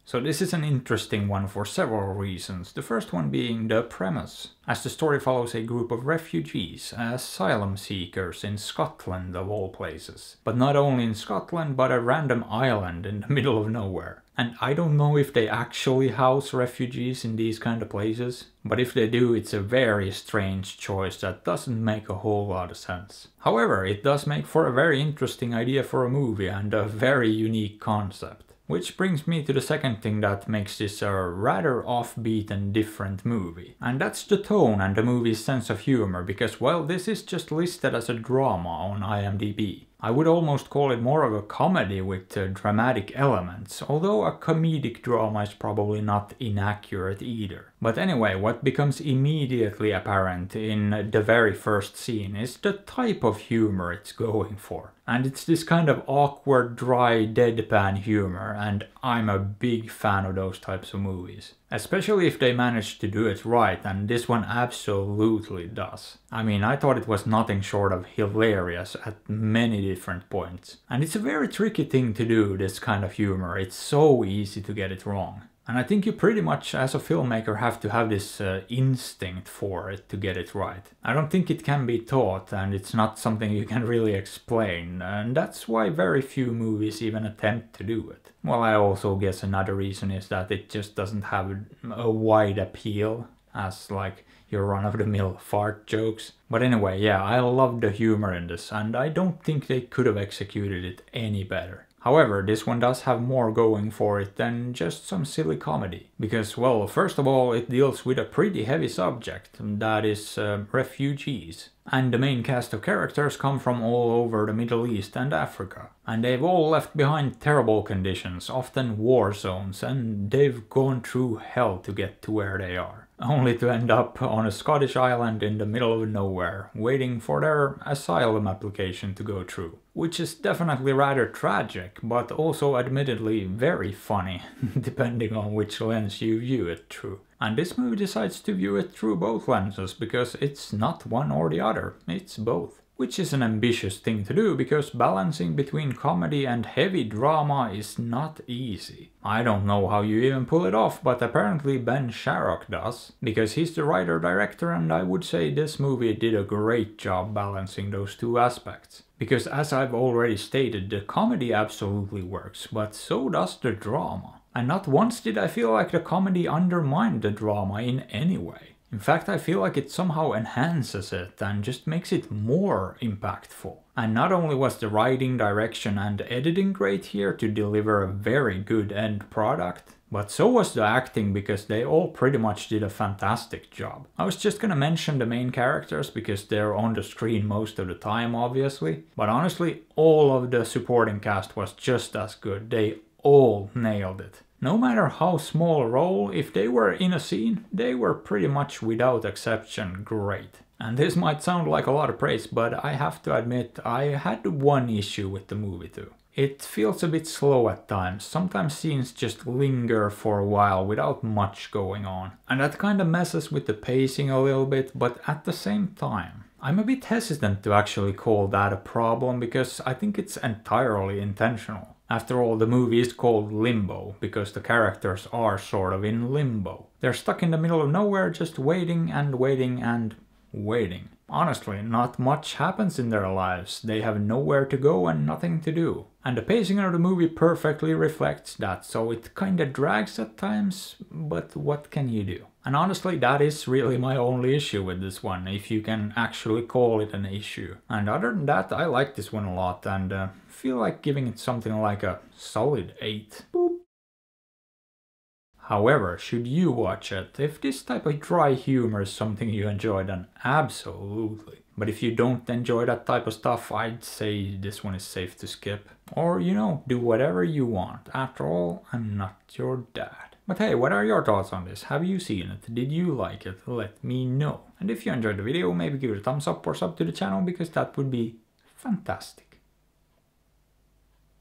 So this is an interesting one for several reasons, the first one being the premise, as the story follows a group of refugees, asylum seekers in Scotland of all places. But not only in Scotland, but a random island in the middle of nowhere. And I don't know if they actually house refugees in these kind of places, but if they do, it's a very strange choice that doesn't make a whole lot of sense. However, it does make for a very interesting idea for a movie and a very unique concept. Which brings me to the second thing that makes this a rather offbeat and different movie. And that's the tone and the movie's sense of humor, because well, this is just listed as a drama on IMDb. I would almost call it more of a comedy with dramatic elements, although a comedic drama is probably not inaccurate either. But anyway, what becomes immediately apparent in the very first scene is the type of humor it's going for. And it's this kind of awkward, dry, deadpan humor, and I'm a big fan of those types of movies. Especially if they manage to do it right, and this one absolutely does. I mean, I thought it was nothing short of hilarious at many different points. And it's a very tricky thing to do, this kind of humor. It's so easy to get it wrong. And I think you pretty much, as a filmmaker, have to have this instinct for it to get it right. I don't think it can be taught, and it's not something you can really explain, and that's why very few movies even attempt to do it. Well, I also guess another reason is that it just doesn't have a wide appeal, as like your run-of-the-mill fart jokes. But anyway, yeah, I love the humor in this, and I don't think they could have executed it any better. However, this one does have more going for it than just some silly comedy. Because, well, first of all, it deals with a pretty heavy subject, that is refugees. And the main cast of characters come from all over the Middle East and Africa. And they've all left behind terrible conditions, often war zones, and they've gone through hell to get to where they are. Only to end up on a Scottish island in the middle of nowhere, waiting for their asylum application to go through. Which is definitely rather tragic, but also admittedly very funny, depending on which lens you view it through. And this movie decides to view it through both lenses, because it's not one or the other, it's both. Which is an ambitious thing to do, because balancing between comedy and heavy drama is not easy. I don't know how you even pull it off, but apparently Ben Sharrock does, because he's the writer-director, and I would say this movie did a great job balancing those two aspects. Because as I've already stated, the comedy absolutely works, but so does the drama. And not once did I feel like the comedy undermined the drama in any way. In fact, I feel like it somehow enhances it and just makes it more impactful. And not only was the writing, direction and editing great here to deliver a very good end product, but so was the acting, because they all pretty much did a fantastic job. I was just gonna mention the main characters because they're on the screen most of the time, obviously. But honestly, all of the supporting cast was just as good. They all nailed it. No matter how small a role, if they were in a scene, they were pretty much without exception great. And this might sound like a lot of praise, but I have to admit I had one issue with the movie too. It feels a bit slow at times. Sometimes scenes just linger for a while without much going on. And that kind of messes with the pacing a little bit, but at the same time, I'm a bit hesitant to actually call that a problem, because I think it's entirely intentional. After all, the movie is called Limbo, because the characters are sort of in limbo. They're stuck in the middle of nowhere, just waiting and waiting and waiting. Honestly, not much happens in their lives. They have nowhere to go and nothing to do. And the pacing of the movie perfectly reflects that, so it kinda drags at times, but what can you do? And honestly, that is really my only issue with this one, if you can actually call it an issue. And other than that, I like this one a lot, and feel like giving it something like a solid 8. Boop. However, should you watch it, if this type of dry humor is something you enjoy, then absolutely. But if you don't enjoy that type of stuff, I'd say this one is safe to skip. Or, you know, do whatever you want. After all, I'm not your dad. But hey, what are your thoughts on this? Have you seen it? Did you like it? Let me know. And if you enjoyed the video, maybe give it a thumbs up or sub to the channel, because that would be fantastic.